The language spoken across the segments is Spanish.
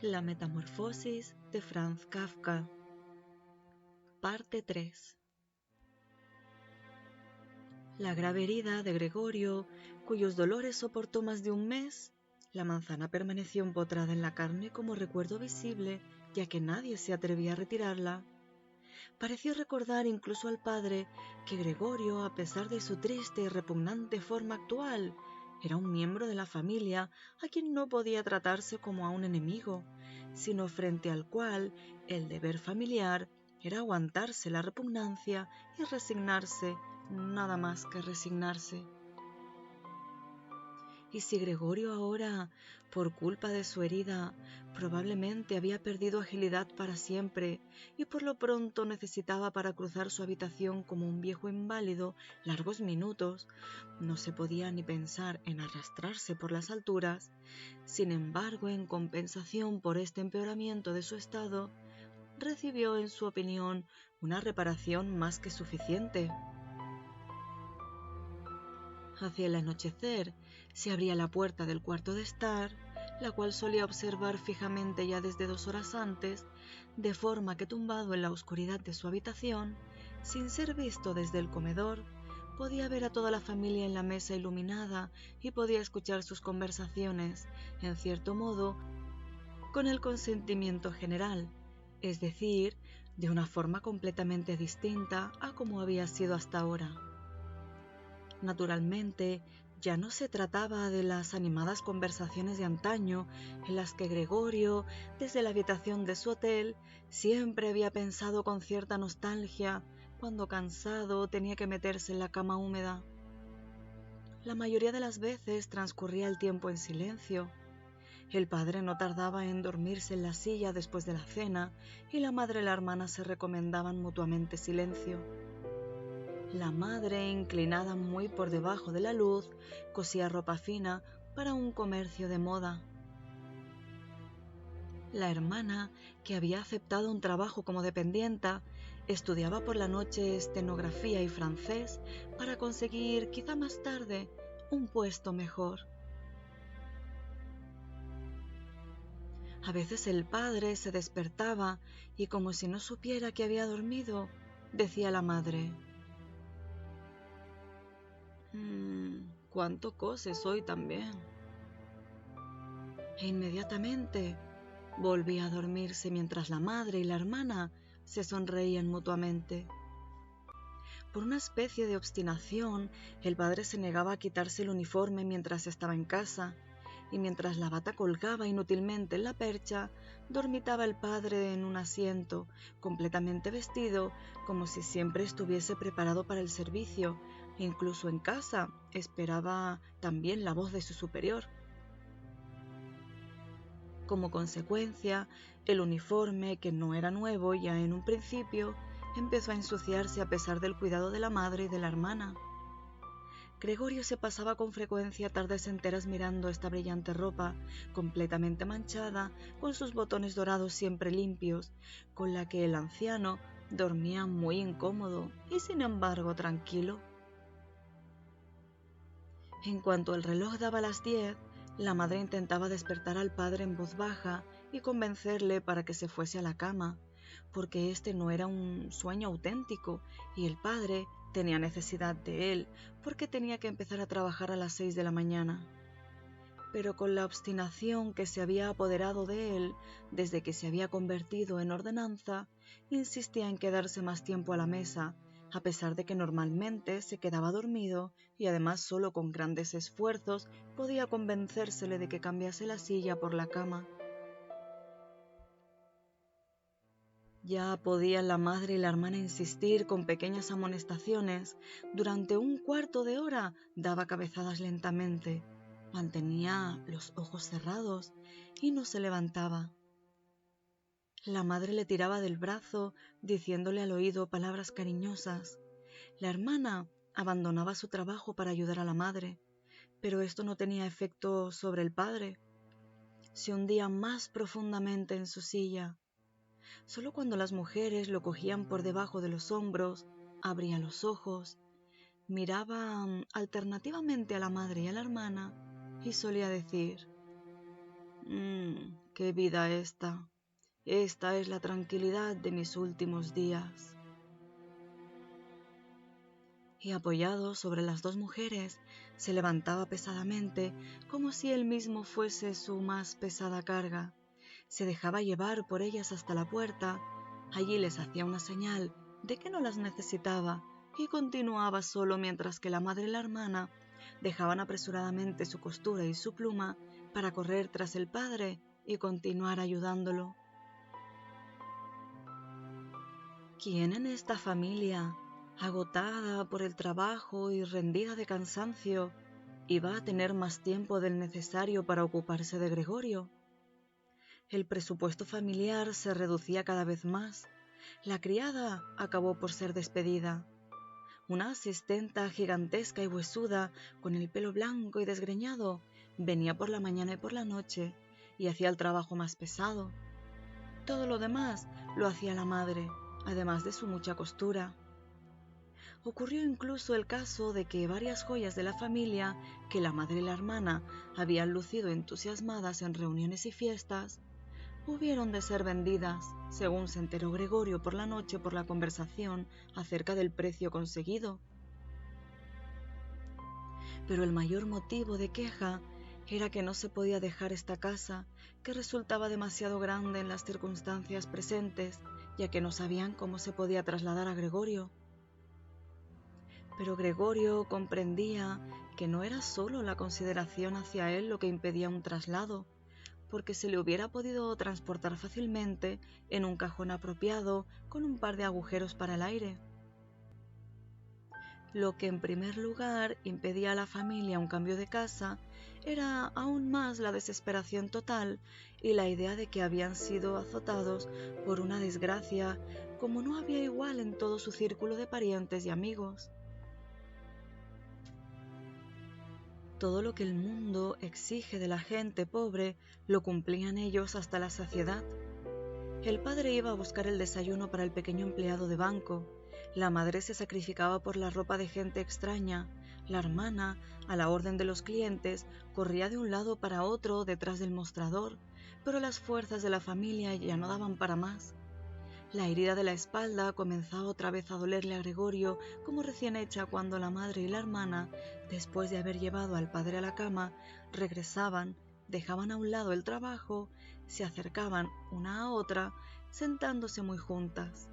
La metamorfosis de Franz Kafka. Parte 3. La grave herida de Gregorio, cuyos dolores soportó más de un mes, la manzana permaneció empotrada en la carne como recuerdo visible, ya que nadie se atrevía a retirarla. Pareció recordar incluso al padre que Gregorio, a pesar de su triste y repugnante forma actual, era un miembro de la familia a quien no podía tratarse como a un enemigo, sino frente al cual el deber familiar era aguantarse la repugnancia y resignarse, nada más que resignarse. Y si Gregorio ahora, por culpa de su herida, probablemente había perdido agilidad para siempre y por lo pronto necesitaba para cruzar su habitación como un viejo inválido largos minutos, no se podía ni pensar en arrastrarse por las alturas. Sin embargo, en compensación por este empeoramiento de su estado, recibió, en su opinión, una reparación más que suficiente. Hacia el anochecer se abría la puerta del cuarto de estar, la cual solía observar fijamente ya desde 2 horas antes, de forma que tumbado en la oscuridad de su habitación, sin ser visto desde el comedor, podía ver a toda la familia en la mesa iluminada y podía escuchar sus conversaciones, en cierto modo, con el consentimiento general, es decir, de una forma completamente distinta a como había sido hasta ahora. Naturalmente, ya no se trataba de las animadas conversaciones de antaño en las que Gregorio, desde la habitación de su hotel, siempre había pensado con cierta nostalgia cuando cansado tenía que meterse en la cama húmeda. La mayoría de las veces transcurría el tiempo en silencio. El padre no tardaba en dormirse en la silla después de la cena y la madre y la hermana se recomendaban mutuamente silencio. La madre, inclinada muy por debajo de la luz, cosía ropa fina para un comercio de moda. La hermana, que había aceptado un trabajo como dependienta, estudiaba por la noche estenografía y francés para conseguir, quizá más tarde, un puesto mejor. A veces el padre se despertaba y, como si no supiera que había dormido, decía a la madre: «¿Cuánto coses hoy también?». E inmediatamente volvía a dormirse mientras la madre y la hermana se sonreían mutuamente. Por una especie de obstinación, el padre se negaba a quitarse el uniforme mientras estaba en casa, y mientras la bata colgaba inútilmente en la percha, dormitaba el padre en un asiento, completamente vestido, como si siempre estuviese preparado para el servicio. Incluso en casa esperaba también la voz de su superior. Como consecuencia, el uniforme, que no era nuevo ya en un principio, empezó a ensuciarse a pesar del cuidado de la madre y de la hermana. Gregorio se pasaba con frecuencia tardes enteras mirando esta brillante ropa, completamente manchada, con sus botones dorados siempre limpios, con la que el anciano dormía muy incómodo y sin embargo tranquilo. En cuanto el reloj daba las 10, la madre intentaba despertar al padre en voz baja y convencerle para que se fuese a la cama, porque este no era un sueño auténtico y el padre tenía necesidad de él porque tenía que empezar a trabajar a las 6 de la mañana. Pero con la obstinación que se había apoderado de él desde que se había convertido en ordenanza, insistía en quedarse más tiempo a la mesa, a pesar de que normalmente se quedaba dormido y además solo con grandes esfuerzos podía convencérsele de que cambiase la silla por la cama. Ya podían la madre y la hermana insistir con pequeñas amonestaciones. Durante un cuarto de hora daba cabezadas lentamente, mantenía los ojos cerrados y no se levantaba. La madre le tiraba del brazo, diciéndole al oído palabras cariñosas. La hermana abandonaba su trabajo para ayudar a la madre, pero esto no tenía efecto sobre el padre. Se hundía más profundamente en su silla. Solo cuando las mujeres lo cogían por debajo de los hombros, abría los ojos, miraba alternativamente a la madre y a la hermana y solía decir: «Qué qué vida esta. Esta es la tranquilidad de mis últimos días. Y apoyado sobre las dos mujeres, se levantaba pesadamente, como si él mismo fuese su más pesada carga. Se dejaba llevar por ellas hasta la puerta. Allí les hacía una señal de que no las necesitaba y continuaba solo mientras que la madre y la hermana dejaban apresuradamente su costura y su pluma para correr tras el padre y continuar ayudándolo. ¿Quién en esta familia, agotada por el trabajo y rendida de cansancio, iba a tener más tiempo del necesario para ocuparse de Gregorio? El presupuesto familiar se reducía cada vez más. La criada acabó por ser despedida. Una asistenta gigantesca y huesuda, con el pelo blanco y desgreñado, venía por la mañana y por la noche y hacía el trabajo más pesado. Todo lo demás lo hacía la madre, además de su mucha costura. Ocurrió incluso el caso de que varias joyas de la familia que la madre y la hermana habían lucido entusiasmadas en reuniones y fiestas, hubieron de ser vendidas, según se enteró Gregorio por la noche por la conversación acerca del precio conseguido. Pero el mayor motivo de queja era que no se podía dejar esta casa, que resultaba demasiado grande en las circunstancias presentes, ya que no sabían cómo se podía trasladar a Gregorio. Pero Gregorio comprendía que no era solo la consideración hacia él lo que impedía un traslado, porque se le hubiera podido transportar fácilmente en un cajón apropiado con un par de agujeros para el aire. Lo que en primer lugar impedía a la familia un cambio de casa era aún más la desesperación total y la idea de que habían sido azotados por una desgracia como no había igual en todo su círculo de parientes y amigos. Todo lo que el mundo exige de la gente pobre lo cumplían ellos hasta la saciedad. El padre iba a buscar el desayuno para el pequeño empleado de banco, la madre se sacrificaba por la ropa de gente extraña, la hermana, a la orden de los clientes, corría de un lado para otro detrás del mostrador, pero las fuerzas de la familia ya no daban para más. La herida de la espalda comenzaba otra vez a dolerle a Gregorio como recién hecha cuando la madre y la hermana, después de haber llevado al padre a la cama, regresaban, dejaban a un lado el trabajo, se acercaban una a otra, sentándose muy juntas.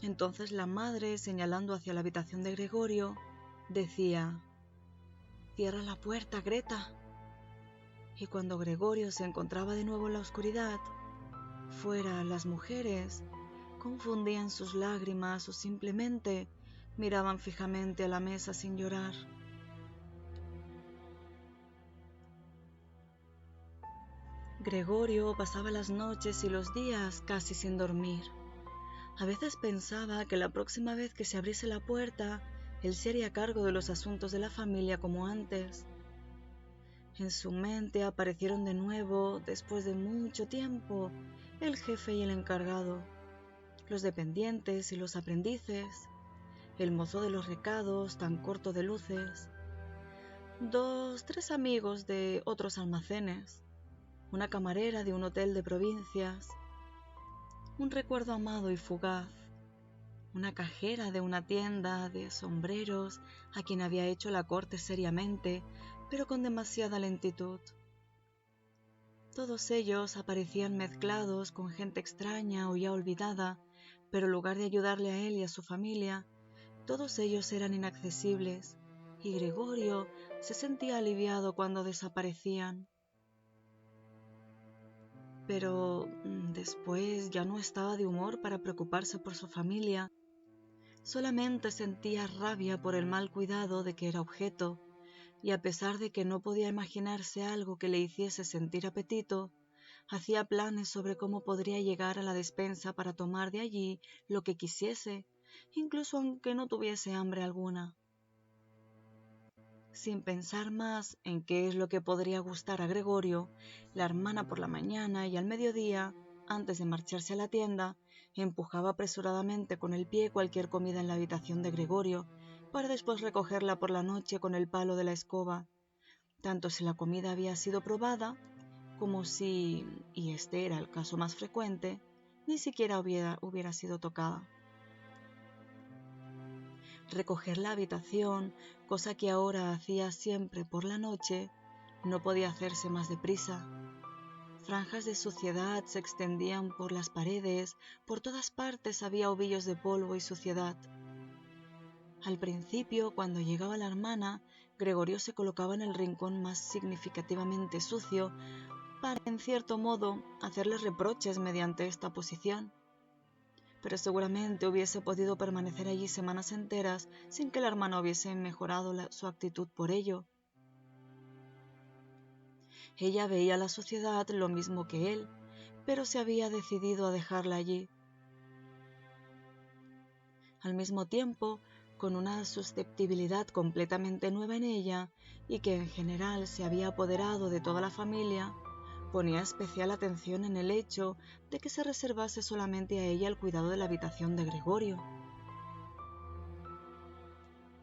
Entonces la madre, señalando hacia la habitación de Gregorio, decía: «Cierra la puerta, Greta». Y cuando Gregorio se encontraba de nuevo en la oscuridad, fuera las mujeres confundían sus lágrimas o simplemente miraban fijamente a la mesa sin llorar. Gregorio pasaba las noches y los días casi sin dormir. A veces pensaba que la próxima vez que se abriese la puerta, él se haría cargo de los asuntos de la familia como antes. En su mente aparecieron de nuevo, después de mucho tiempo, el jefe y el encargado, los dependientes y los aprendices, el mozo de los recados tan corto de luces, 2, 3 amigos de otros almacenes, una camarera de un hotel de provincias, un recuerdo amado y fugaz, una cajera de una tienda de sombreros a quien había hecho la corte seriamente, pero con demasiada lentitud. Todos ellos aparecían mezclados con gente extraña o ya olvidada, pero en lugar de ayudarle a él y a su familia, todos ellos eran inaccesibles, y Gregorio se sentía aliviado cuando desaparecían. Pero después ya no estaba de humor para preocuparse por su familia, solamente sentía rabia por el mal cuidado de que era objeto, y a pesar de que no podía imaginarse algo que le hiciese sentir apetito, hacía planes sobre cómo podría llegar a la despensa para tomar de allí lo que quisiese, incluso aunque no tuviese hambre alguna. Sin pensar más en qué es lo que podría gustar a Gregorio, la hermana por la mañana y al mediodía, antes de marcharse a la tienda, empujaba apresuradamente con el pie cualquier comida en la habitación de Gregorio, para después recogerla por la noche con el palo de la escoba, tanto si la comida había sido probada como si, y este era el caso más frecuente, ni siquiera hubiera sido tocada. Recoger la habitación, cosa que ahora hacía siempre por la noche, no podía hacerse más deprisa. Franjas de suciedad se extendían por las paredes, por todas partes había ovillos de polvo y suciedad. Al principio, cuando llegaba la hermana, Gregorio se colocaba en el rincón más significativamente sucio para, en cierto modo, hacerle reproches mediante esta posición. Pero seguramente hubiese podido permanecer allí semanas enteras sin que la hermana hubiese mejorado su actitud por ello. Ella veía la suciedad lo mismo que él, pero se había decidido a dejarla allí. Al mismo tiempo, con una susceptibilidad completamente nueva en ella y que en general se había apoderado de toda la familia, ponía especial atención en el hecho de que se reservase solamente a ella el cuidado de la habitación de Gregorio.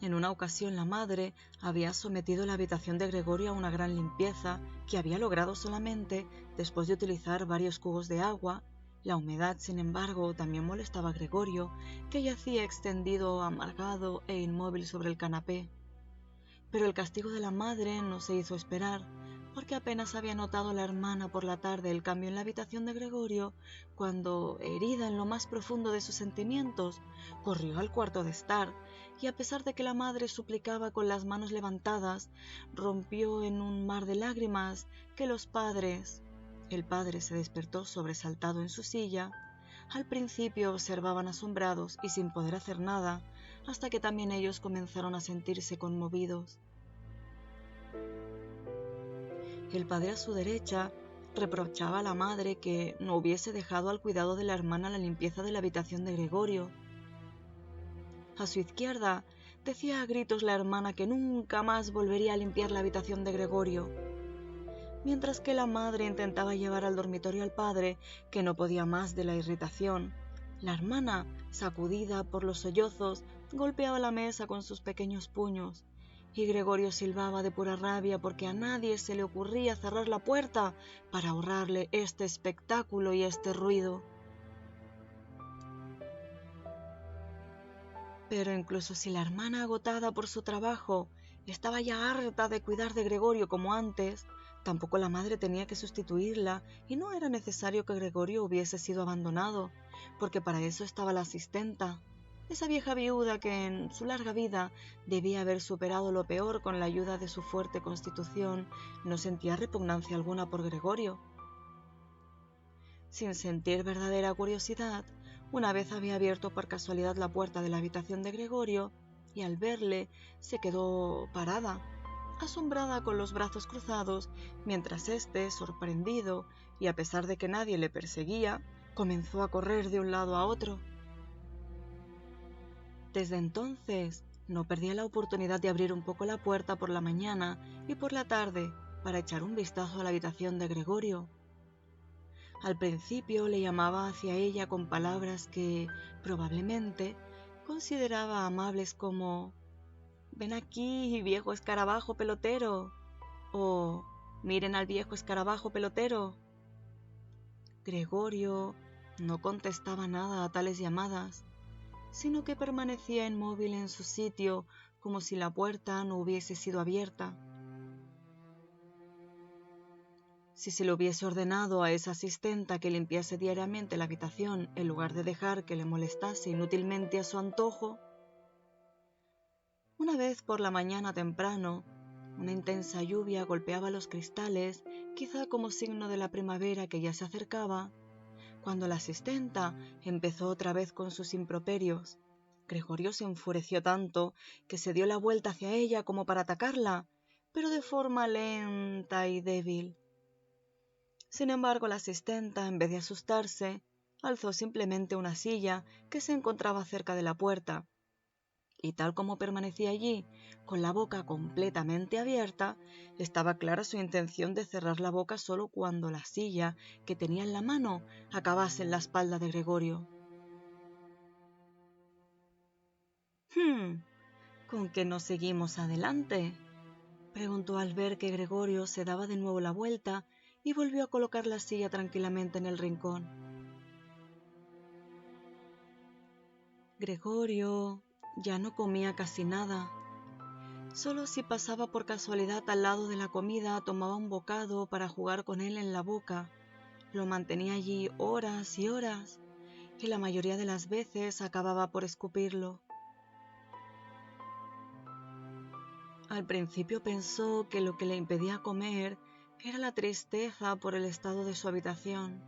En una ocasión la madre había sometido la habitación de Gregorio a una gran limpieza que había logrado solamente después de utilizar varios cubos de agua. La humedad, sin embargo, también molestaba a Gregorio, que yacía extendido, amargado e inmóvil sobre el canapé. Pero el castigo de la madre no se hizo esperar, porque apenas había notado la hermana por la tarde el cambio en la habitación de Gregorio, cuando, herida en lo más profundo de sus sentimientos, corrió al cuarto de estar, y a pesar de que la madre suplicaba con las manos levantadas, rompió en un mar de lágrimas que los padres... El padre se despertó sobresaltado en su silla. Al principio observaban asombrados y sin poder hacer nada, hasta que también ellos comenzaron a sentirse conmovidos. El padre a su derecha reprochaba a la madre que no hubiese dejado al cuidado de la hermana la limpieza de la habitación de Gregorio. A su izquierda decía a gritos la hermana que nunca más volvería a limpiar la habitación de Gregorio, mientras que la madre intentaba llevar al dormitorio al padre, que no podía más de la irritación. La hermana, sacudida por los sollozos, golpeaba la mesa con sus pequeños puños, y Gregorio silbaba de pura rabia porque a nadie se le ocurría cerrar la puerta para ahorrarle este espectáculo y este ruido. Pero incluso si la hermana, agotada por su trabajo, estaba ya harta de cuidar de Gregorio como antes, tampoco la madre tenía que sustituirla y no era necesario que Gregorio hubiese sido abandonado, porque para eso estaba la asistenta, esa vieja viuda que en su larga vida debía haber superado lo peor con la ayuda de su fuerte constitución. No sentía repugnancia alguna por Gregorio. Sin sentir verdadera curiosidad, una vez había abierto por casualidad la puerta de la habitación de Gregorio y al verle se quedó parada, asombrada, con los brazos cruzados, mientras éste, sorprendido y a pesar de que nadie le perseguía, comenzó a correr de un lado a otro. Desde entonces no perdía la oportunidad de abrir un poco la puerta por la mañana y por la tarde para echar un vistazo a la habitación de Gregorio. Al principio le llamaba hacia ella con palabras que, probablemente, consideraba amables como «Ven aquí, viejo escarabajo pelotero» o «Miren al viejo escarabajo pelotero». Gregorio no contestaba nada a tales llamadas, sino que permanecía inmóvil en su sitio como si la puerta no hubiese sido abierta. Si se le hubiese ordenado a esa asistenta que limpiase diariamente la habitación en lugar de dejar que le molestase inútilmente a su antojo. Una vez por la mañana temprano, una intensa lluvia golpeaba los cristales, quizá como signo de la primavera que ya se acercaba, cuando la asistenta empezó otra vez con sus improperios. Gregorio se enfureció tanto que se dio la vuelta hacia ella como para atacarla, pero de forma lenta y débil. Sin embargo, la asistenta, en vez de asustarse, alzó simplemente una silla que se encontraba cerca de la puerta, y tal como permanecía allí, con la boca completamente abierta, estaba clara su intención de cerrar la boca solo cuando la silla que tenía en la mano acabase en la espalda de Gregorio. ¿Con qué nos seguimos adelante?», preguntó al ver que Gregorio se daba de nuevo la vuelta y volvió a colocar la silla tranquilamente en el rincón. Gregorio ya no comía casi nada. Solo si pasaba por casualidad al lado de la comida tomaba un bocado para jugar con él en la boca. Lo mantenía allí horas y horas, y la mayoría de las veces acababa por escupirlo. Al principio pensó que lo que le impedía comer era la tristeza por el estado de su habitación,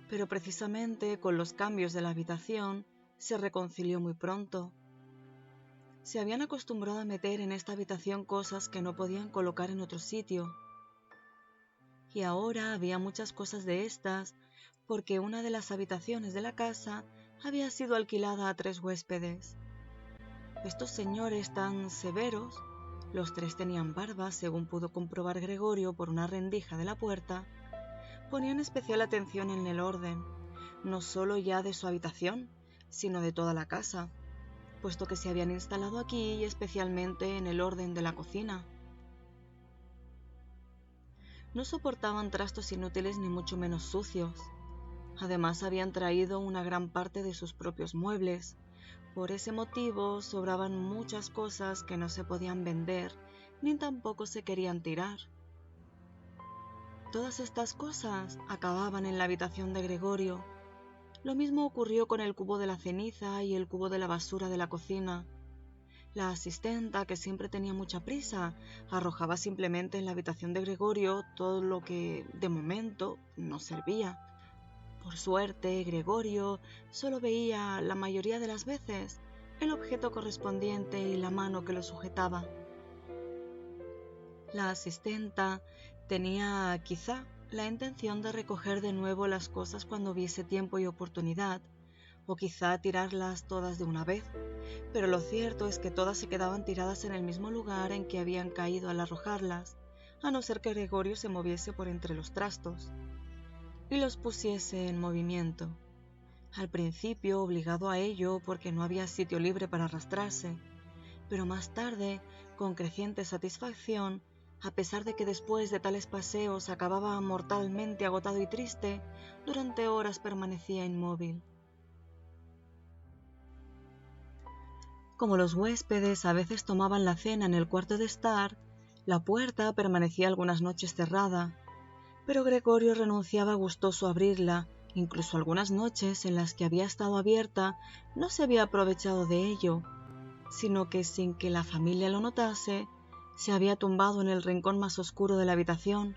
pero precisamente con los cambios de la habitación se reconcilió muy pronto. Se habían acostumbrado a meter en esta habitación cosas que no podían colocar en otro sitio. Y ahora había muchas cosas de estas porque una de las habitaciones de la casa había sido alquilada a 3 huéspedes. Estos señores tan severos, los 3 tenían barba, según pudo comprobar Gregorio por una rendija de la puerta, ponían especial atención en el orden, no solo ya de su habitación, sino de toda la casa, puesto que se habían instalado aquí y especialmente en el orden de la cocina. No soportaban trastos inútiles ni mucho menos sucios. Además habían traído una gran parte de sus propios muebles. Por ese motivo sobraban muchas cosas que no se podían vender ni tampoco se querían tirar. Todas estas cosas acababan en la habitación de Gregorio. Lo mismo ocurrió con el cubo de la ceniza y el cubo de la basura de la cocina. La asistenta, que siempre tenía mucha prisa, arrojaba simplemente en la habitación de Gregorio todo lo que, de momento, no servía. Por suerte, Gregorio solo veía, la mayoría de las veces, el objeto correspondiente y la mano que lo sujetaba. La asistenta tenía, quizá, la intención de recoger de nuevo las cosas cuando hubiese tiempo y oportunidad, o quizá tirarlas todas de una vez, pero lo cierto es que todas se quedaban tiradas en el mismo lugar en que habían caído al arrojarlas, a no ser que Gregorio se moviese por entre los trastos y los pusiese en movimiento. Al principio obligado a ello porque no había sitio libre para arrastrarse, pero más tarde, con creciente satisfacción, a pesar de que después de tales paseos acababa mortalmente agotado y triste, durante horas permanecía inmóvil. Como los huéspedes a veces tomaban la cena en el cuarto de estar, la puerta permanecía algunas noches cerrada, pero Gregorio renunciaba gustoso a abrirla. Incluso algunas noches en las que había estado abierta no se había aprovechado de ello, sino que sin que la familia lo notase, se había tumbado en el rincón más oscuro de la habitación.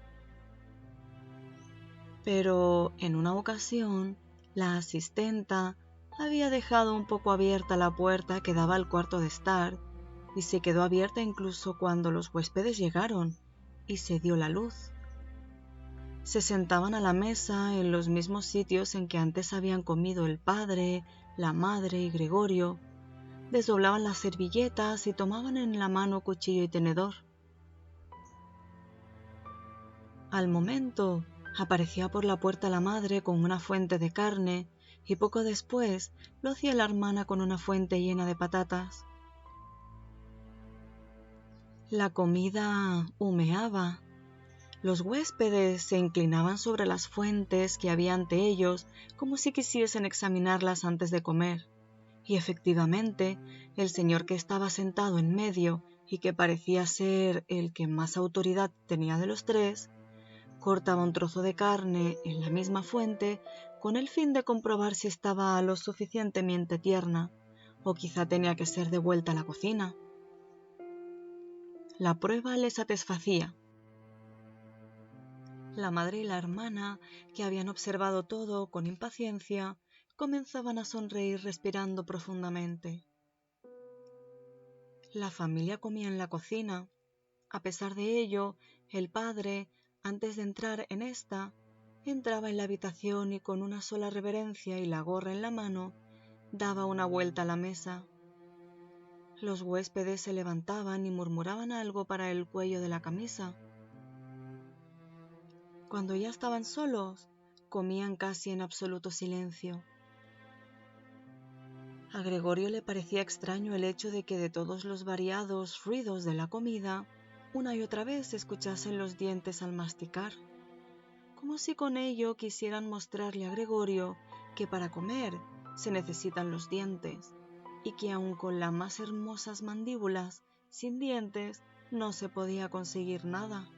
Pero en una ocasión, la asistenta había dejado un poco abierta la puerta que daba al cuarto de estar, y se quedó abierta incluso cuando los huéspedes llegaron, y se dio la luz. Se sentaban a la mesa en los mismos sitios en que antes habían comido el padre, la madre y Gregorio. Desdoblaban las servilletas y tomaban en la mano cuchillo y tenedor. Al momento, aparecía por la puerta la madre con una fuente de carne y poco después lo hacía la hermana con una fuente llena de patatas. La comida humeaba. Los huéspedes se inclinaban sobre las fuentes que había ante ellos como si quisiesen examinarlas antes de comer. Y efectivamente, el señor que estaba sentado en medio y que parecía ser el que más autoridad tenía de los 3, cortaba un trozo de carne en la misma fuente con el fin de comprobar si estaba lo suficientemente tierna o quizá tenía que ser devuelta a la cocina. La prueba le satisfacía. La madre y la hermana, que habían observado todo con impaciencia, comenzaban a sonreír respirando profundamente. La familia comía en la cocina. A pesar de ello, el padre, antes de entrar en esta, entraba en la habitación y con una sola reverencia y la gorra en la mano, daba una vuelta a la mesa. Los huéspedes se levantaban y murmuraban algo para el cuello de la camisa. Cuando ya estaban solos, comían casi en absoluto silencio. A Gregorio le parecía extraño el hecho de que de todos los variados ruidos de la comida, una y otra vez se escuchasen los dientes al masticar. como si con ello quisieran mostrarle a Gregorio que para comer se necesitan los dientes y que aun con las más hermosas mandíbulas, sin dientes no se podía conseguir nada.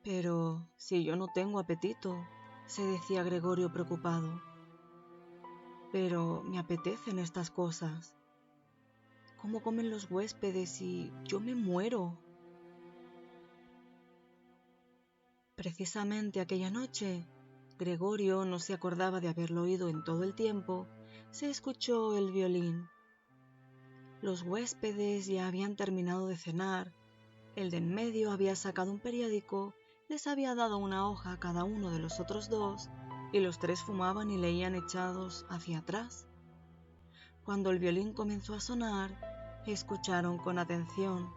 Pero si yo no tengo apetito, se decía Gregorio preocupado. Pero me apetecen estas cosas. ¿Cómo comen los huéspedes si yo me muero? Precisamente aquella noche, Gregorio no se acordaba de haberlo oído en todo el tiempo, se escuchó el violín. Los huéspedes ya habían terminado de cenar, el de en medio había sacado un periódico, les había dado una hoja a cada uno de los otros dos, y los tres fumaban y leían echados hacia atrás. Cuando el violín comenzó a sonar, escucharon con atención,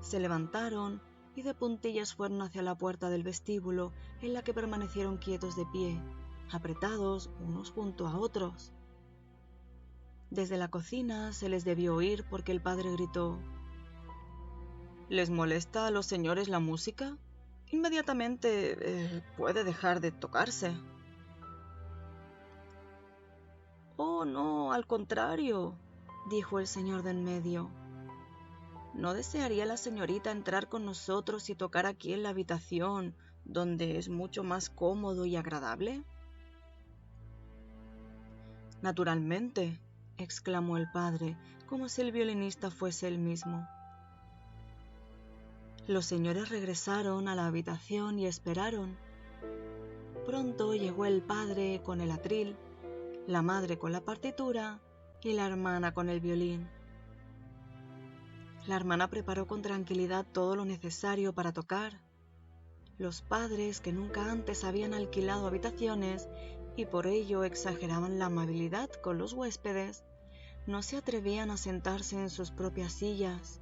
se levantaron y de puntillas fueron hacia la puerta del vestíbulo, en la que permanecieron quietos de pie, apretados unos junto a otros. Desde la cocina se les debió oír porque el padre gritó: ¿Les molesta a los señores la música? Inmediatamente puede dejar de tocarse. Oh, no, al contrario, dijo el señor de en medio. ¿No desearía la señorita entrar con nosotros y tocar aquí en la habitación, donde es mucho más cómodo y agradable? Naturalmente, exclamó el padre, como si el violinista fuese él mismo. Los señores regresaron a la habitación y esperaron. Pronto llegó el padre con el atril, la madre con la partitura y la hermana con el violín. La hermana preparó con tranquilidad todo lo necesario para tocar. Los padres, que nunca antes habían alquilado habitaciones y por ello exageraban la amabilidad con los huéspedes, no se atrevían a sentarse en sus propias sillas.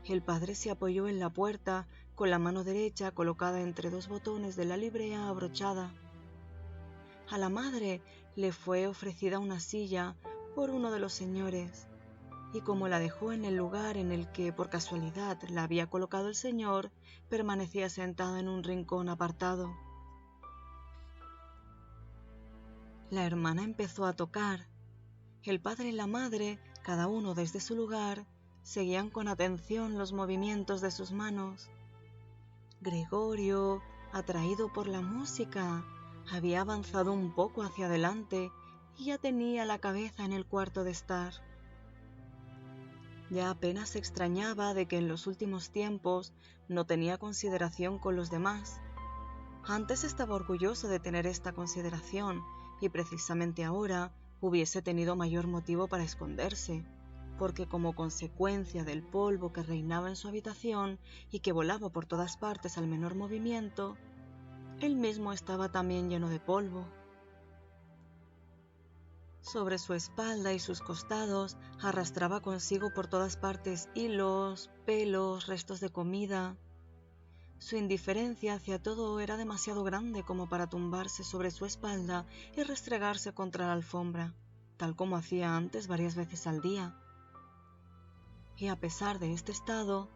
El padre se apoyó en la puerta con la mano derecha colocada entre dos botones de la librea abrochada. A la madre le fue ofrecida una silla por uno de los señores, y como la dejó en el lugar en el que por casualidad la había colocado el señor, permanecía sentada en un rincón apartado. La hermana empezó a tocar. El padre y la madre, cada uno desde su lugar, seguían con atención los movimientos de sus manos. Gregorio, atraído por la música, había avanzado un poco hacia adelante y ya tenía la cabeza en el cuarto de estar. Ya apenas se extrañaba de que en los últimos tiempos no tenía consideración con los demás. Antes estaba orgulloso de tener esta consideración y precisamente ahora hubiese tenido mayor motivo para esconderse, porque como consecuencia del polvo que reinaba en su habitación y que volaba por todas partes al menor movimiento, él mismo estaba también lleno de polvo. Sobre su espalda y sus costados arrastraba consigo por todas partes hilos, pelos, restos de comida. Su indiferencia hacia todo era demasiado grande como para tumbarse sobre su espalda y restregarse contra la alfombra, tal como hacía antes varias veces al día. Y a pesar de este estado,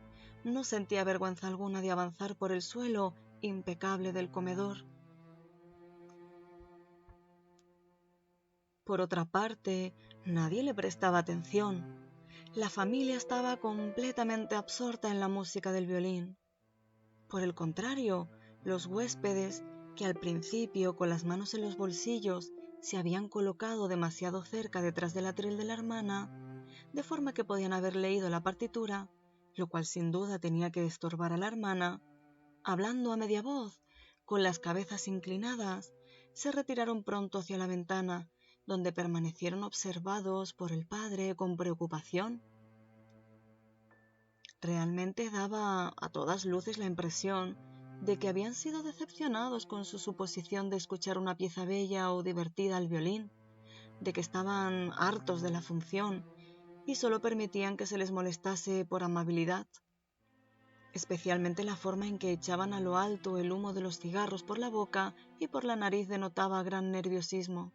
no sentía vergüenza alguna de avanzar por el suelo impecable del comedor. Por otra parte, nadie le prestaba atención. La familia estaba completamente absorta en la música del violín. Por el contrario, los huéspedes, que al principio con las manos en los bolsillos se habían colocado demasiado cerca detrás del atril de la hermana, de forma que podían haber leído la partitura, lo cual sin duda tenía que estorbar a la hermana, hablando a media voz, con las cabezas inclinadas, se retiraron pronto hacia la ventana, donde permanecieron observados por el padre con preocupación. Realmente daba a todas luces la impresión de que habían sido decepcionados con su suposición de escuchar una pieza bella o divertida al violín, de que estaban hartos de la función y solo permitían que se les molestase por amabilidad, especialmente la forma en que echaban a lo alto el humo de los cigarros por la boca y por la nariz denotaba gran nerviosismo.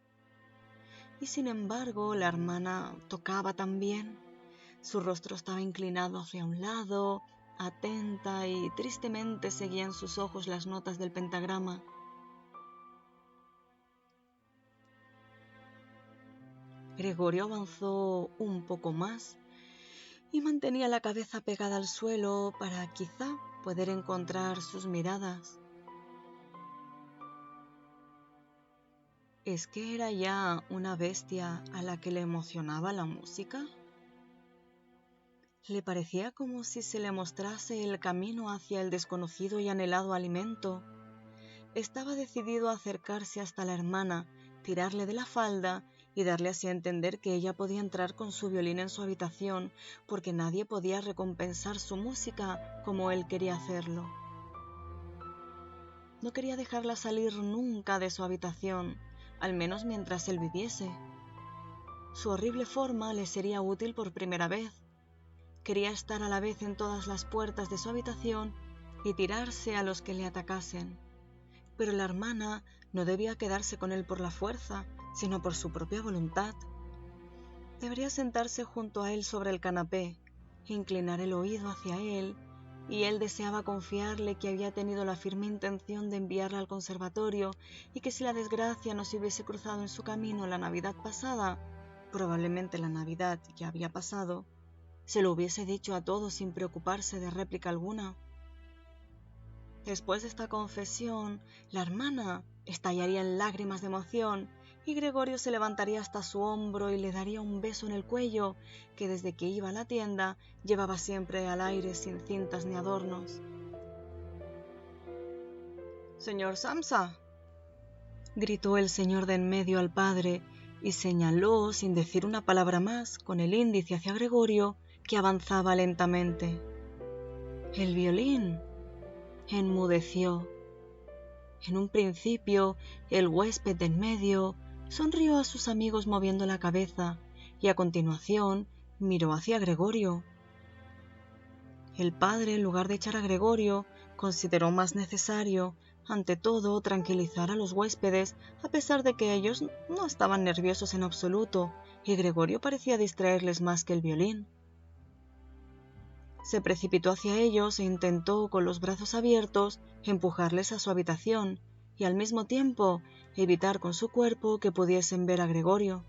Y sin embargo, la hermana tocaba también. Su rostro estaba inclinado hacia un lado, atenta y tristemente seguía en sus ojos las notas del pentagrama. Gregorio avanzó un poco más y mantenía la cabeza pegada al suelo para quizá poder encontrar sus miradas. ¿Es que era ya una bestia a la que le emocionaba la música? Le parecía como si se le mostrase el camino hacia el desconocido y anhelado alimento. Estaba decidido a acercarse hasta la hermana, tirarle de la falda y darle así a entender que ella podía entrar con su violín en su habitación, porque nadie podía recompensar su música como él quería hacerlo. No quería dejarla salir nunca de su habitación, al menos mientras él viviese. Su horrible forma le sería útil por primera vez. Quería estar a la vez en todas las puertas de su habitación y tirarse a los que le atacasen. Pero la hermana no debía quedarse con él por la fuerza, sino por su propia voluntad. Debería sentarse junto a él sobre el canapé, inclinar el oído hacia él, y él deseaba confiarle que había tenido la firme intención de enviarla al conservatorio y que si la desgracia no se hubiese cruzado en su camino la Navidad pasada, probablemente la Navidad ya había pasado, se lo hubiese dicho a todos sin preocuparse de réplica alguna. Después de esta confesión, la hermana estallaría en lágrimas de emoción y Gregorio se levantaría hasta su hombro y le daría un beso en el cuello que desde que iba a la tienda llevaba siempre al aire sin cintas ni adornos. «Señor Samsa», gritó el señor de en medio al padre y señaló sin decir una palabra más con el índice hacia Gregorio, que avanzaba lentamente. El violín enmudeció. En un principio, el huésped de en medio sonrió a sus amigos moviendo la cabeza y a continuación miró hacia Gregorio. El padre, en lugar de echar a Gregorio, consideró más necesario, ante todo, tranquilizar a los huéspedes, a pesar de que ellos no estaban nerviosos en absoluto y Gregorio parecía distraerles más que el violín. Se precipitó hacia ellos e intentó, con los brazos abiertos, empujarles a su habitación y al mismo tiempo evitar con su cuerpo que pudiesen ver a Gregorio.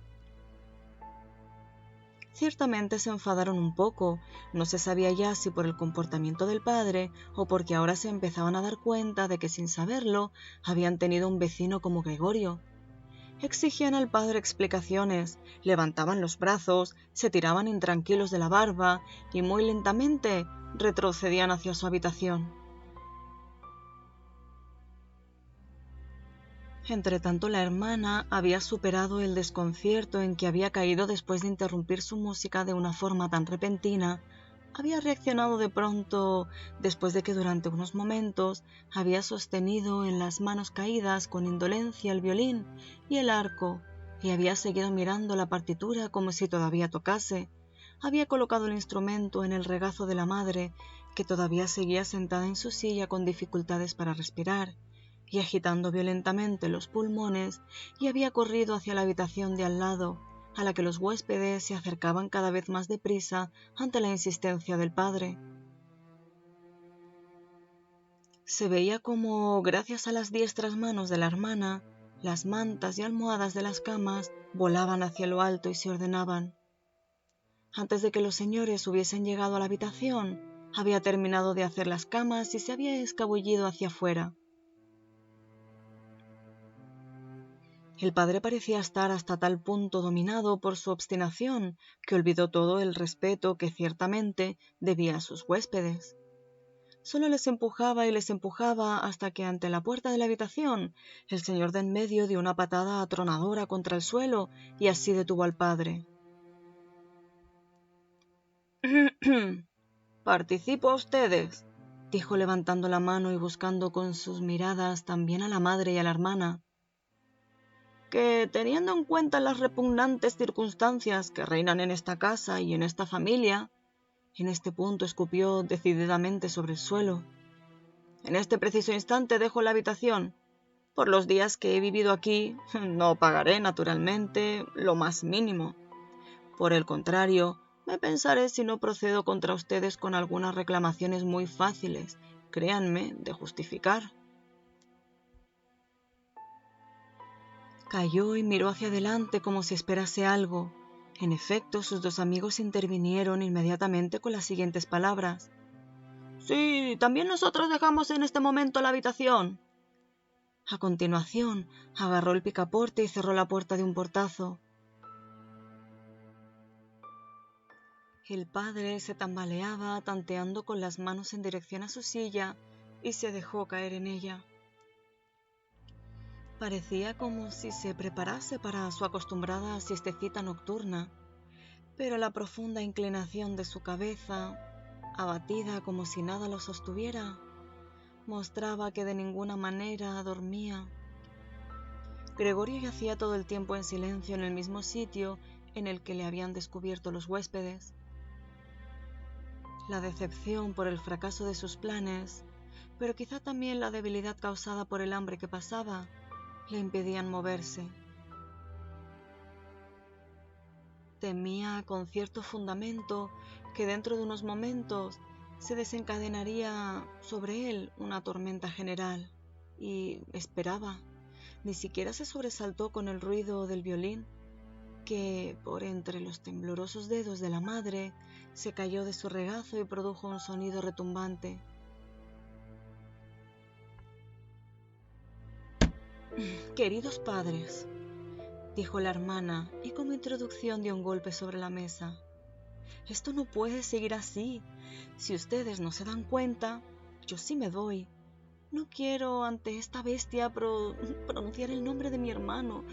Ciertamente se enfadaron un poco, no se sabía ya si por el comportamiento del padre o porque ahora se empezaban a dar cuenta de que sin saberlo habían tenido un vecino como Gregorio. Exigían al padre explicaciones, levantaban los brazos, se tiraban intranquilos de la barba y muy lentamente retrocedían hacia su habitación. Entretanto, la hermana había superado el desconcierto en que había caído después de interrumpir su música de una forma tan repentina. Había reaccionado de pronto después de que durante unos momentos había sostenido en las manos caídas con indolencia el violín y el arco y había seguido mirando la partitura como si todavía tocase. Había colocado el instrumento en el regazo de la madre, que todavía seguía sentada en su silla con dificultades para respirar y agitando violentamente los pulmones, y había corrido hacia la habitación de al lado, a la que los huéspedes se acercaban cada vez más deprisa ante la insistencia del padre. Se veía como, gracias a las diestras manos de la hermana, las mantas y almohadas de las camas volaban hacia lo alto y se ordenaban. Antes de que los señores hubiesen llegado a la habitación, había terminado de hacer las camas y se había escabullido hacia afuera. El padre parecía estar hasta tal punto dominado por su obstinación que olvidó todo el respeto que ciertamente debía a sus huéspedes. Solo les empujaba y les empujaba hasta que ante la puerta de la habitación el señor de en medio dio una patada atronadora contra el suelo y así detuvo al padre. «Participo a ustedes», dijo levantando la mano y buscando con sus miradas también a la madre y a la hermana, «que teniendo en cuenta las repugnantes circunstancias que reinan en esta casa y en esta familia», en este punto escupió decididamente sobre el suelo, «en este preciso instante dejo la habitación. Por los días que he vivido aquí no pagaré, naturalmente, lo más mínimo. Por el contrario, Me pensaré si no procedo contra ustedes con algunas reclamaciones muy fáciles, créanme, de justificar. Cayó y miró hacia adelante como si esperase algo. En efecto, sus dos amigos intervinieron inmediatamente con las siguientes palabras. Sí, también nosotros dejamos en este momento la habitación. A continuación, agarró el picaporte y cerró la puerta de un portazo. El padre se tambaleaba, tanteando con las manos en dirección a su silla, y se dejó caer en ella. Parecía como si se preparase para su acostumbrada siestecita nocturna, pero la profunda inclinación de su cabeza, abatida como si nada lo sostuviera, mostraba que de ninguna manera dormía. Gregorio yacía todo el tiempo en silencio en el mismo sitio en el que le habían descubierto los huéspedes. La decepción por el fracaso de sus planes, pero quizá también la debilidad causada por el hambre que pasaba, le impedían moverse. Temía con cierto fundamento que dentro de unos momentos se desencadenaría sobre él una tormenta general, y esperaba. Ni siquiera se sobresaltó con el ruido del violín, que, por entre los temblorosos dedos de la madre, se cayó de su regazo y produjo un sonido retumbante. «Queridos padres», dijo la hermana, y como introducción dio un golpe sobre la mesa. «Esto no puede seguir así. Si ustedes no se dan cuenta, yo sí me doy. No quiero ante esta bestia pronunciar el nombre de mi hermano,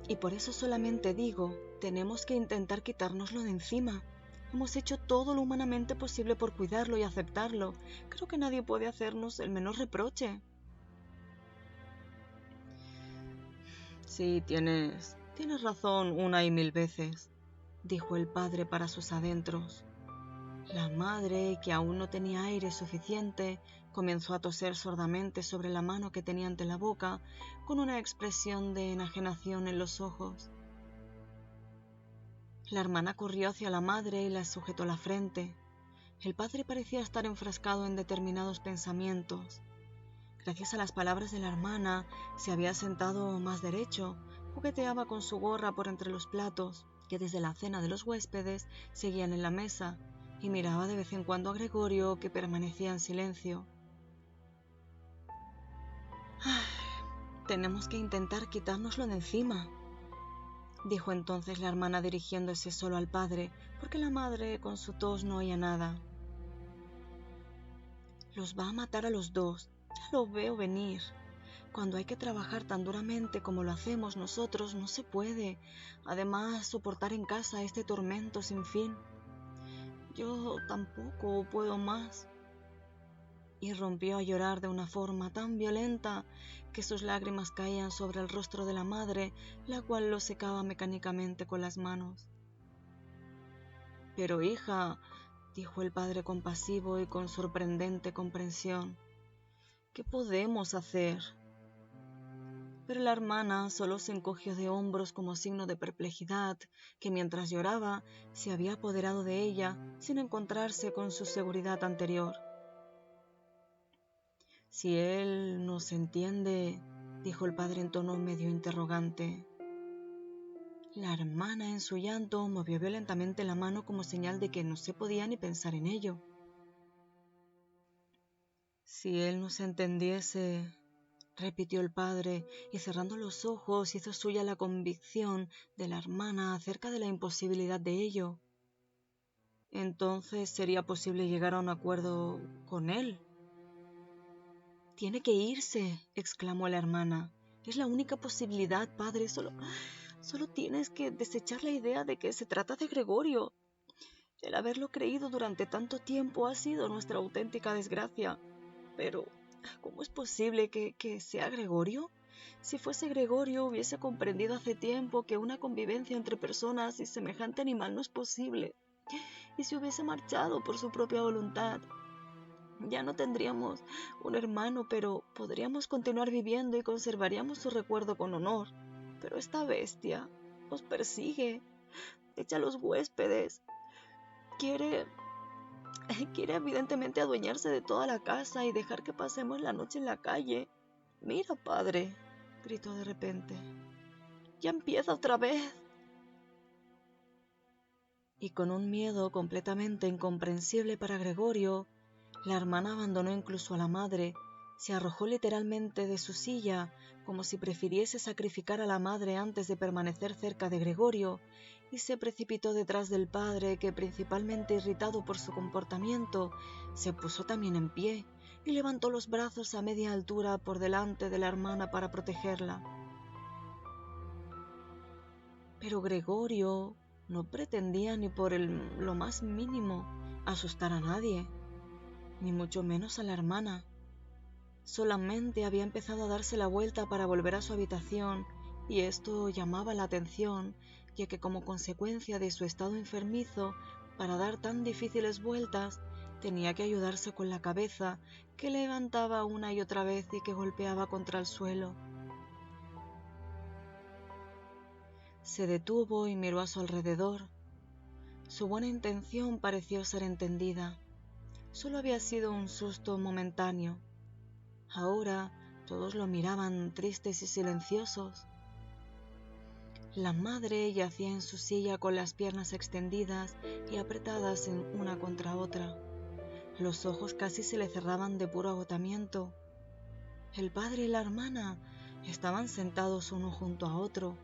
y por eso solamente digo, tenemos que intentar quitárnoslo de encima. Hemos hecho todo lo humanamente posible por cuidarlo y aceptarlo. Creo que nadie puede hacernos el menor reproche». «Sí, tienes razón 1,000 veces», dijo el padre para sus adentros. La madre, que aún no tenía aire suficiente, comenzó a toser sordamente sobre la mano que tenía ante la boca, con una expresión de enajenación en los ojos. La hermana corrió hacia la madre y la sujetó la frente. El padre parecía estar enfrascado en determinados pensamientos. Gracias a las palabras de la hermana, se había sentado más derecho, jugueteaba con su gorra por entre los platos, que desde la cena de los huéspedes seguían en la mesa, y miraba de vez en cuando a Gregorio, que permanecía en silencio. «Tenemos que intentar quitárnoslo de encima», dijo entonces la hermana dirigiéndose solo al padre, porque la madre con su tos no oía nada. «Los va a matar a los dos, ya lo veo venir. Cuando hay que trabajar tan duramente como lo hacemos nosotros, no se puede. Además, soportar en casa este tormento sin fin. Yo tampoco puedo más». Y rompió a llorar de una forma tan violenta que sus lágrimas caían sobre el rostro de la madre, la cual lo secaba mecánicamente con las manos. «Pero hija», dijo el padre compasivo y con sorprendente comprensión, «¿qué podemos hacer?». Pero la hermana solo se encogió de hombros como signo de perplejidad, que mientras lloraba se había apoderado de ella sin encontrarse con su seguridad anterior. «Si él nos entiende», dijo el padre en tono medio interrogante. La hermana, en su llanto, movió violentamente la mano como señal de que no se podía ni pensar en ello. «Si él nos entendiese», repitió el padre, y cerrando los ojos hizo suya la convicción de la hermana acerca de la imposibilidad de ello. «Entonces sería posible llegar a un acuerdo con él». «Tiene que irse», exclamó la hermana. «Es la única posibilidad, padre. Solo tienes que desechar la idea de que se trata de Gregorio. El haberlo creído durante tanto tiempo ha sido nuestra auténtica desgracia. Pero, ¿cómo es posible que sea Gregorio? Si fuese Gregorio, hubiese comprendido hace tiempo que una convivencia entre personas y semejante animal no es posible. Y se hubiese marchado por su propia voluntad. Ya no tendríamos un hermano, pero podríamos continuar viviendo y conservaríamos su recuerdo con honor. Pero esta bestia os persigue, echa a los huéspedes. Quiere Quiere evidentemente adueñarse de toda la casa y dejar que pasemos la noche en la calle. Mira, padre, gritó de repente. Ya empieza otra vez. Y con un miedo completamente incomprensible para Gregorio, la hermana abandonó incluso a la madre, se arrojó literalmente de su silla, como si prefiriese sacrificar a la madre antes de permanecer cerca de Gregorio, y se precipitó detrás del padre, que, principalmente irritado por su comportamiento, se puso también en pie y levantó los brazos a media altura por delante de la hermana para protegerla. Pero Gregorio no pretendía ni por lo más mínimo asustar a nadie, ni mucho menos a la hermana. Solamente había empezado a darse la vuelta para volver a su habitación, y esto llamaba la atención, ya que como consecuencia de su estado enfermizo, para dar tan difíciles vueltas, tenía que ayudarse con la cabeza, que levantaba una y otra vez y que golpeaba contra el suelo. Se detuvo y miró a su alrededor. Su buena intención pareció ser entendida. Solo había sido un susto momentáneo. Ahora todos lo miraban tristes y silenciosos. La madre yacía en su silla con las piernas extendidas y apretadas una contra otra. Los ojos casi se le cerraban de puro agotamiento. El padre y la hermana estaban sentados uno junto a otro,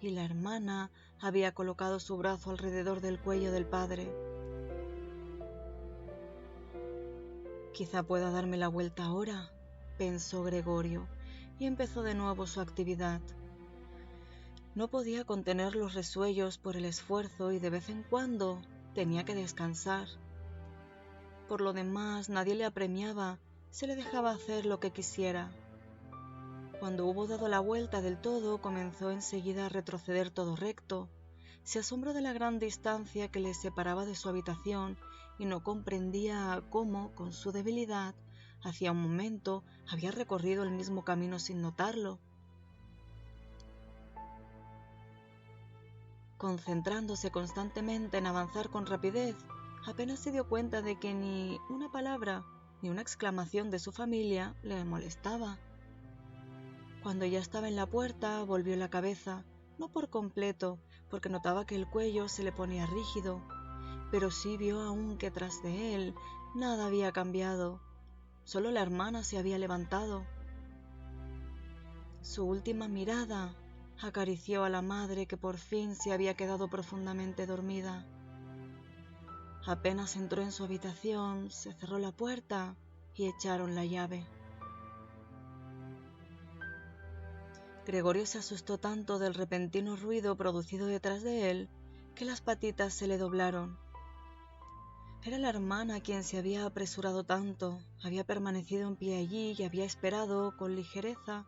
y la hermana había colocado su brazo alrededor del cuello del padre. Quizá pueda darme la vuelta ahora, pensó Gregorio, y empezó de nuevo su actividad. No podía contener los resuellos por el esfuerzo y de vez en cuando tenía que descansar. Por lo demás, nadie le apremiaba, se le dejaba hacer lo que quisiera. Cuando hubo dado la vuelta del todo, comenzó enseguida a retroceder todo recto. Se asombró de la gran distancia que le separaba de su habitación y no comprendía cómo, con su debilidad, hacía un momento había recorrido el mismo camino sin notarlo. Concentrándose constantemente en avanzar con rapidez, apenas se dio cuenta de que ni una palabra ni una exclamación de su familia le molestaba. Cuando ya estaba en la puerta, volvió la cabeza, no por completo, porque notaba que el cuello se le ponía rígido, pero sí vio aún que tras de él nada había cambiado, solo la hermana se había levantado. Su última mirada acarició a la madre, que por fin se había quedado profundamente dormida. Apenas entró en su habitación, se cerró la puerta y echaron la llave. Gregorio se asustó tanto del repentino ruido producido detrás de él que las patitas se le doblaron. Era la hermana quien se había apresurado tanto, había permanecido en pie allí y había esperado con ligereza.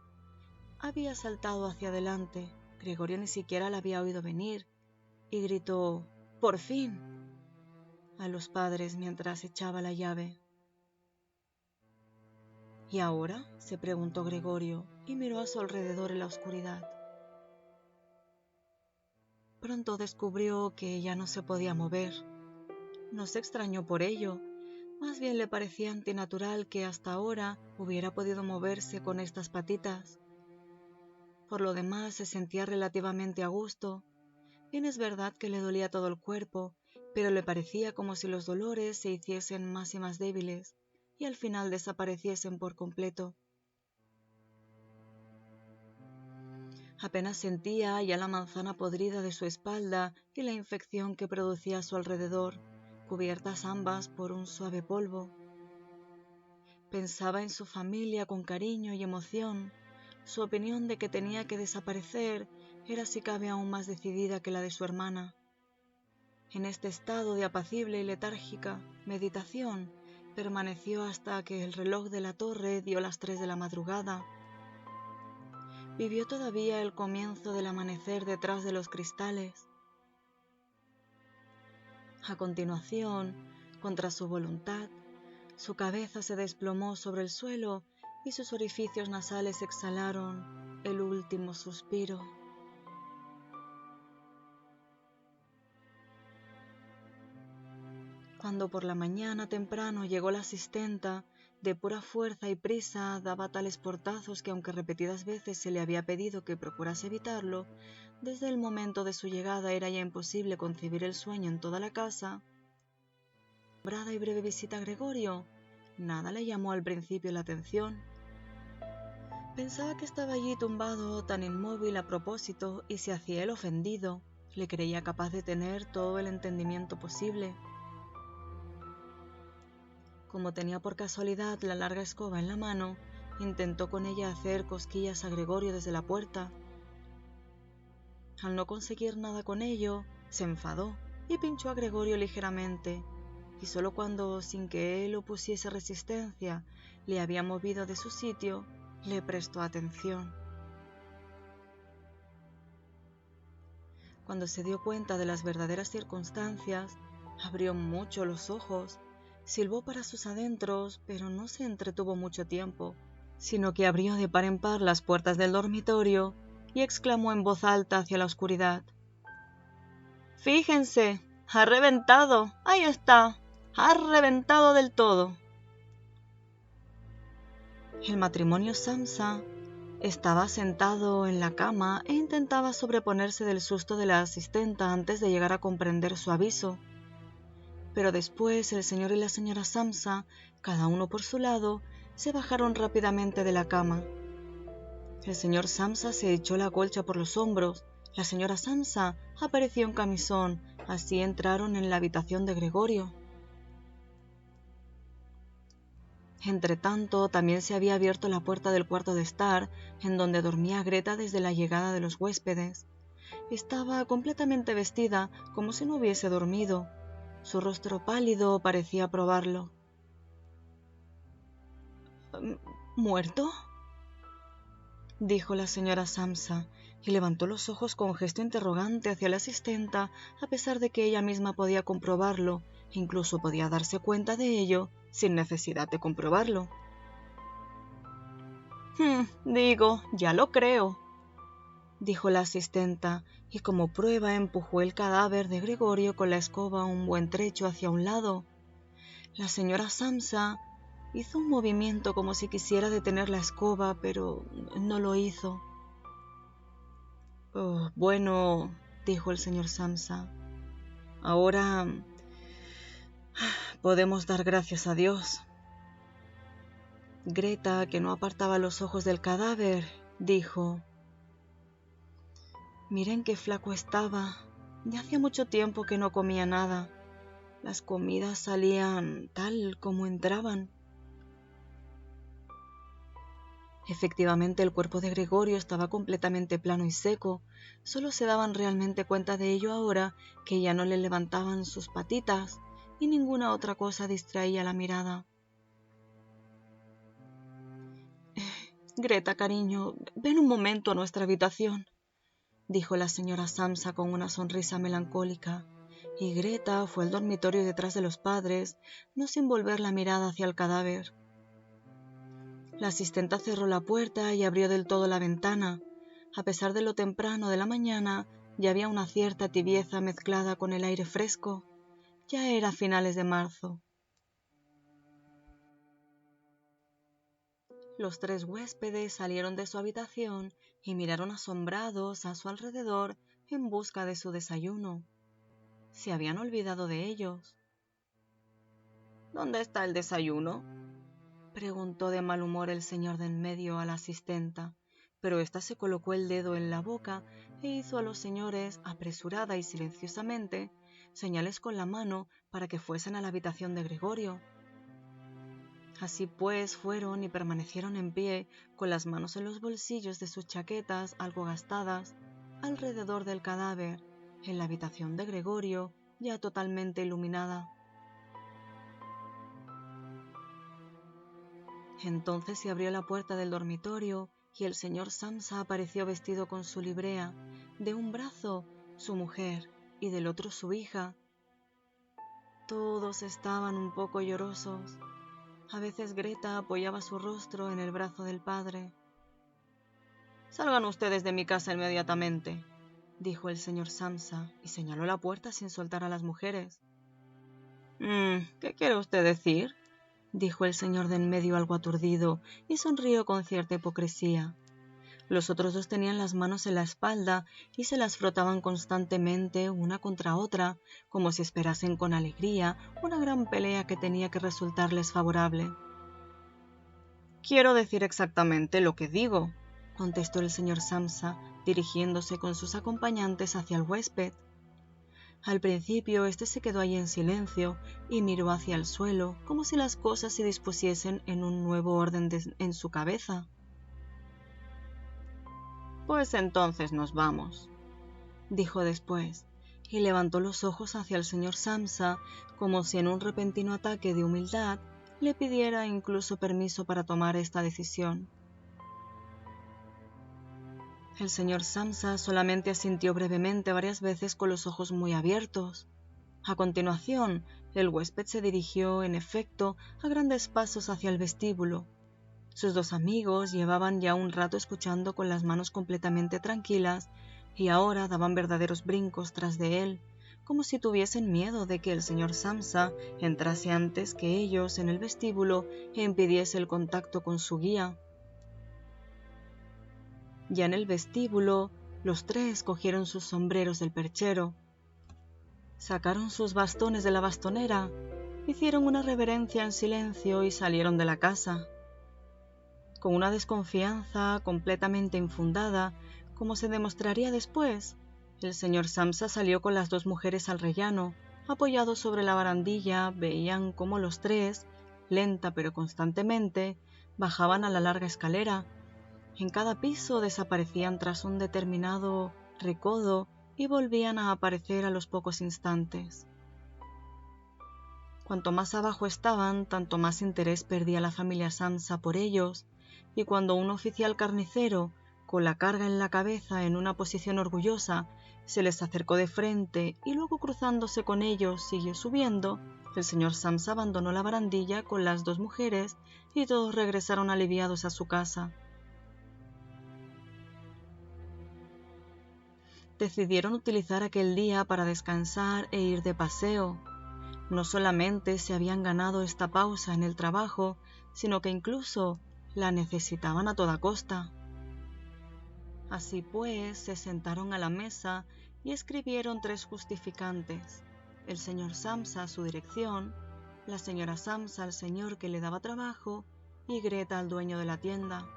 Había saltado hacia adelante. Gregorio ni siquiera la había oído venir y gritó «¡Por fin!» a los padres mientras echaba la llave. ¿Y ahora?, se preguntó Gregorio y miró a su alrededor en la oscuridad. Pronto descubrió que ya no se podía mover. No se extrañó por ello, más bien le parecía antinatural que hasta ahora hubiera podido moverse con estas patitas. Por lo demás se sentía relativamente a gusto. Bien es verdad que le dolía todo el cuerpo, pero le parecía como si los dolores se hiciesen más y más débiles y al final desapareciesen por completo. Apenas sentía ya la manzana podrida de su espalda y la infección que producía a su alrededor, cubiertas ambas por un suave polvo. Pensaba en su familia con cariño y emoción. Su opinión de que tenía que desaparecer era si cabe aún más decidida que la de su hermana. En este estado de apacible y letárgica meditación permaneció hasta que el reloj de la torre dio las 3 de la madrugada. Vivió todavía el comienzo del amanecer detrás de los cristales. A continuación, contra su voluntad, su cabeza se desplomó sobre el suelo y sus orificios nasales exhalaron el último suspiro. Cuando por la mañana temprano llegó la asistenta, de pura fuerza y prisa daba tales portazos que aunque repetidas veces se le había pedido que procurase evitarlo, desde el momento de su llegada era ya imposible concebir el sueño en toda la casa. Brada y breve visita a Gregorio, nada le llamó al principio la atención. Pensaba que estaba allí tumbado tan inmóvil a propósito y se hacía el ofendido. Le creía capaz de tener todo el entendimiento posible. Como tenía por casualidad la larga escoba en la mano, intentó con ella hacer cosquillas a Gregorio desde la puerta. Al no conseguir nada con ello, se enfadó y pinchó a Gregorio ligeramente, y solo cuando, sin que él opusiese resistencia, le había movido de su sitio, le prestó atención. Cuando se dio cuenta de las verdaderas circunstancias, abrió mucho los ojos, silbó para sus adentros, pero no se entretuvo mucho tiempo, sino que abrió de par en par las puertas del dormitorio y exclamó en voz alta hacia la oscuridad: «¡Fíjense! ¡Ha reventado! ¡Ahí está! ¡Ha reventado del todo!». El matrimonio Samsa estaba sentado en la cama e intentaba sobreponerse del susto de la asistenta antes de llegar a comprender su aviso. Pero después el señor y la señora Samsa, cada uno por su lado, se bajaron rápidamente de la cama. El señor Samsa se echó la colcha por los hombros, la señora Samsa apareció en camisón, así entraron en la habitación de Gregorio. Entretanto, también se había abierto la puerta del cuarto de estar, en donde dormía Greta desde la llegada de los huéspedes. Estaba completamente vestida, como si no hubiese dormido. Su rostro pálido parecía probarlo. «¿Muerto?», dijo la señora Samsa, y levantó los ojos con gesto interrogante hacia la asistenta, a pesar de que ella misma podía comprobarlo, e incluso podía darse cuenta de ello, sin necesidad de comprobarlo. Digo, ya lo creo», dijo la asistenta, y como prueba empujó el cadáver de Gregorio con la escoba un buen trecho hacia un lado. La señora Samsa hizo un movimiento como si quisiera detener la escoba, pero no lo hizo. «Oh, bueno», dijo el señor Samsa, «ahora podemos dar gracias a Dios». Greta, que no apartaba los ojos del cadáver, dijo: «Miren qué flaco estaba. Ya hacía mucho tiempo que no comía nada. Las comidas salían tal como entraban». Efectivamente, el cuerpo de Gregorio estaba completamente plano y seco. Solo se daban realmente cuenta de ello ahora que ya no le levantaban sus patitas y ninguna otra cosa distraía la mirada. «Greta, cariño, ven un momento a nuestra habitación», dijo la señora Samsa con una sonrisa melancólica, y Greta fue al dormitorio detrás de los padres, no sin volver la mirada hacia el cadáver. La asistenta cerró la puerta y abrió del todo la ventana. A pesar de lo temprano de la mañana, ya había una cierta tibieza mezclada con el aire fresco. Ya era finales de marzo. Los tres huéspedes salieron de su habitación y miraron asombrados a su alrededor en busca de su desayuno. Se habían olvidado de ellos. «¿Dónde está el desayuno?», preguntó de mal humor el señor de en medio a la asistenta, pero ésta se colocó el dedo en la boca e hizo a los señores, apresurada y silenciosamente, señales con la mano para que fuesen a la habitación de Gregorio. Así pues fueron y permanecieron en pie, con las manos en los bolsillos de sus chaquetas algo gastadas, alrededor del cadáver, en la habitación de Gregorio, ya totalmente iluminada. Entonces se abrió la puerta del dormitorio y el señor Samsa apareció vestido con su librea, de un brazo su mujer y del otro su hija. Todos estaban un poco llorosos. A veces Greta apoyaba su rostro en el brazo del padre. «Salgan ustedes de mi casa inmediatamente», dijo el señor Samsa y señaló la puerta sin soltar a las mujeres. ¿Qué quiere usted decir?», dijo el señor de en medio algo aturdido y sonrió con cierta hipocresía. Los otros dos tenían las manos en la espalda y se las frotaban constantemente una contra otra, como si esperasen con alegría una gran pelea que tenía que resultarles favorable. «Quiero decir exactamente lo que digo», contestó el señor Samsa, dirigiéndose con sus acompañantes hacia el huésped. Al principio éste se quedó allí en silencio y miró hacia el suelo, como si las cosas se dispusiesen en un nuevo orden en su cabeza. «Pues entonces nos vamos», dijo después, y levantó los ojos hacia el señor Samsa, como si en un repentino ataque de humildad le pidiera incluso permiso para tomar esta decisión. El señor Samsa solamente asintió brevemente varias veces con los ojos muy abiertos. A continuación, el huésped se dirigió, en efecto, a grandes pasos hacia el vestíbulo. Sus dos amigos llevaban ya un rato escuchando con las manos completamente tranquilas y ahora daban verdaderos brincos tras de él, como si tuviesen miedo de que el señor Samsa entrase antes que ellos en el vestíbulo e impidiese el contacto con su guía. Ya en el vestíbulo, los tres cogieron sus sombreros del perchero, sacaron sus bastones de la bastonera, hicieron una reverencia en silencio y salieron de la casa. Con una desconfianza completamente infundada, como se demostraría después, el señor Samsa salió con las dos mujeres al rellano. Apoyados sobre la barandilla, veían cómo los tres, lenta pero constantemente, bajaban a la larga escalera. En cada piso desaparecían tras un determinado recodo y volvían a aparecer a los pocos instantes. Cuanto más abajo estaban, tanto más interés perdía la familia Samsa por ellos, y cuando un oficial carnicero, con la carga en la cabeza en una posición orgullosa, se les acercó de frente y luego cruzándose con ellos siguió subiendo, el señor Samsa abandonó la barandilla con las dos mujeres y todos regresaron aliviados a su casa. Decidieron utilizar aquel día para descansar e ir de paseo. No solamente se habían ganado esta pausa en el trabajo, sino que incluso la necesitaban a toda costa. Así pues, se sentaron a la mesa y escribieron 3 justificantes: el señor Samsa a su dirección, la señora Samsa al señor que le daba trabajo y Greta al dueño de la tienda.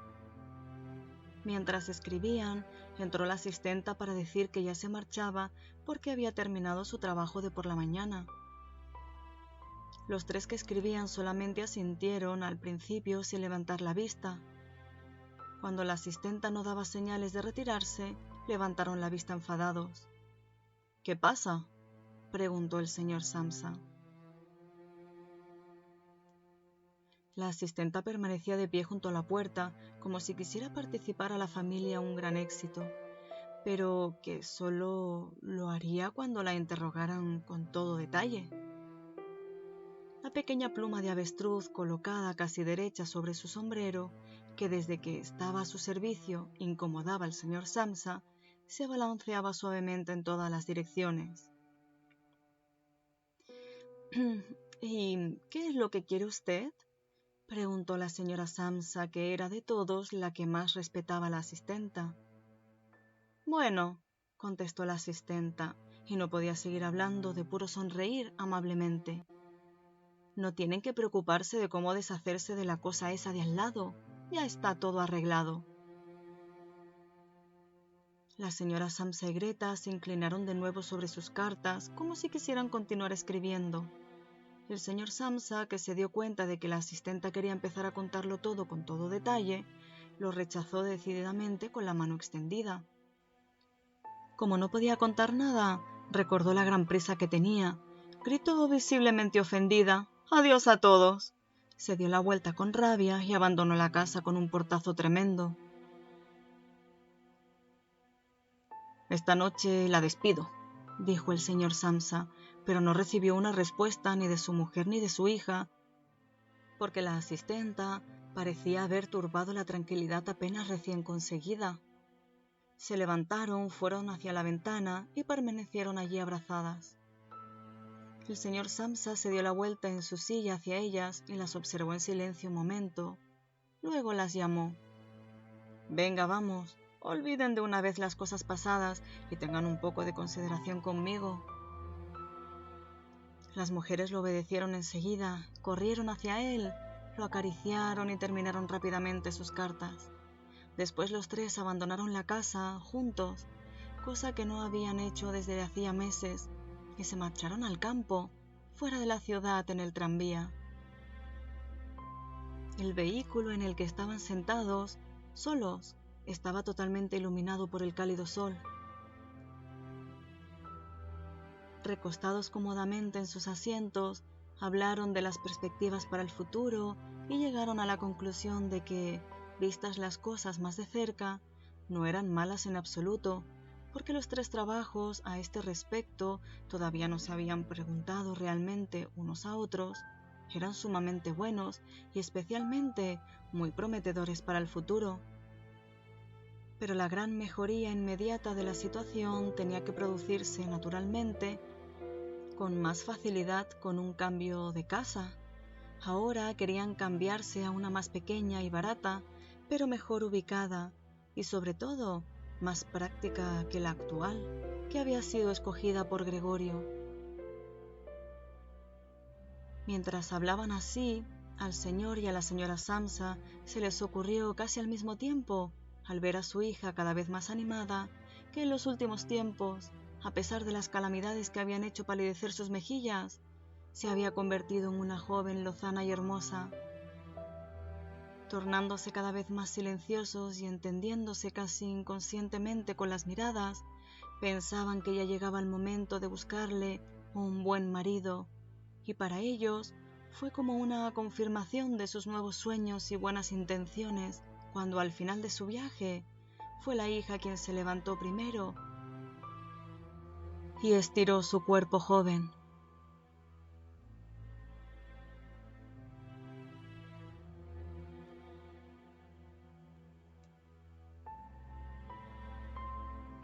Mientras escribían, entró la asistenta para decir que ya se marchaba porque había terminado su trabajo de por la mañana. Los 3 que escribían solamente asintieron al principio sin levantar la vista. Cuando la asistenta no daba señales de retirarse, levantaron la vista enfadados. «¿Qué pasa?», preguntó el señor Samsa. La asistenta permanecía de pie junto a la puerta, como si quisiera participar a la familia un gran éxito, pero que solo lo haría cuando la interrogaran con todo detalle. La pequeña pluma de avestruz colocada casi derecha sobre su sombrero, que desde que estaba a su servicio incomodaba al señor Samsa, se balanceaba suavemente en todas las direcciones. «¿Y qué es lo que quiere usted?», preguntó la señora Samsa, que era de todos la que más respetaba a la asistenta. «Bueno», contestó la asistenta, y no podía seguir hablando de puro sonreír amablemente. «No tienen que preocuparse de cómo deshacerse de la cosa esa de al lado. Ya está todo arreglado». La señora Samsa y Greta se inclinaron de nuevo sobre sus cartas, como si quisieran continuar escribiendo. El señor Samsa, que se dio cuenta de que la asistenta quería empezar a contarlo todo con todo detalle, lo rechazó decididamente con la mano extendida. Como no podía contar nada, recordó la gran prisa que tenía. Gritó visiblemente ofendida: «¡Adiós a todos!». Se dio la vuelta con rabia y abandonó la casa con un portazo tremendo. «Esta noche la despido», dijo el señor Samsa, pero no recibió una respuesta ni de su mujer ni de su hija, porque la asistenta parecía haber turbado la tranquilidad apenas recién conseguida. Se levantaron, fueron hacia la ventana y permanecieron allí abrazadas. El señor Samsa se dio la vuelta en su silla hacia ellas y las observó en silencio un momento. Luego las llamó. «Venga, vamos, olviden de una vez las cosas pasadas y tengan un poco de consideración conmigo». Las mujeres lo obedecieron enseguida, corrieron hacia él, lo acariciaron y terminaron rápidamente sus cartas. Después los tres abandonaron la casa juntos, cosa que no habían hecho desde hacía meses, y se marcharon al campo, fuera de la ciudad en el tranvía. El vehículo en el que estaban sentados, solos, estaba totalmente iluminado por el cálido sol. Recostados cómodamente en sus asientos, hablaron de las perspectivas para el futuro y llegaron a la conclusión de que, vistas las cosas más de cerca, no eran malas en absoluto, porque los tres trabajos a este respecto todavía no se habían preguntado realmente unos a otros, eran sumamente buenos y especialmente muy prometedores para el futuro. Pero la gran mejoría inmediata de la situación tenía que producirse naturalmente con más facilidad con un cambio de casa. Ahora querían cambiarse a una más pequeña y barata, pero mejor ubicada y sobre todo más práctica que la actual, que había sido escogida por Gregorio. Mientras hablaban así, al señor y a la señora Samsa se les ocurrió casi al mismo tiempo, al ver a su hija cada vez más animada, que en los últimos tiempos, a pesar de las calamidades que habían hecho palidecer sus mejillas, se había convertido en una joven lozana y hermosa. Tornándose cada vez más silenciosos y entendiéndose casi inconscientemente con las miradas, pensaban que ya llegaba el momento de buscarle un buen marido, y para ellos fue como una confirmación de sus nuevos sueños y buenas intenciones, cuando al final de su viaje fue la hija quien se levantó primero y estiró su cuerpo joven.